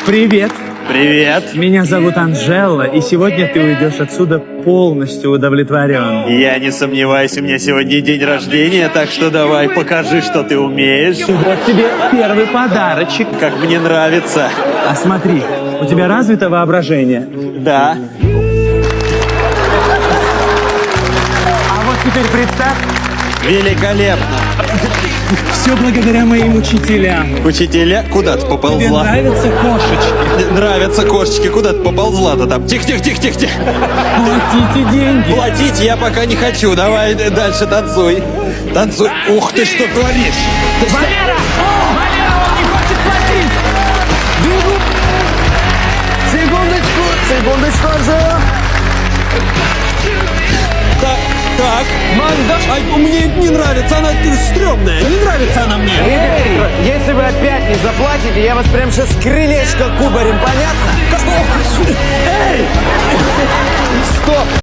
Привет. Привет. Меня зовут Анжела, и сегодня ты уйдешь отсюда полностью удовлетворен. Я не сомневаюсь, у меня сегодня день рождения, так что давай, покажи, что ты умеешь. Вот тебе первый подарочек. Как мне нравится. А смотри, у тебя развито воображение. Да. А вот теперь представь, Великолепно. все благодаря моим учителям. Учителя, куда ты Тебе поползла? нравятся кошечки? Нравятся кошечки, куда ты поползла-то там? Тихо-тихо-тихо-тихо. Платите деньги. Платить я пока не хочу, давай дальше танцуй. Танцуй. Ух ты, что творишь? Ты что? Валера! Валера, он не хочет платить! Бегу! Секундочку, Анжела. Так, мне это не нравится, она стрёмная, не нравится она мне. Если вы опять не заплатите, я вас прям сейчас с крылечка кубарем, понятно?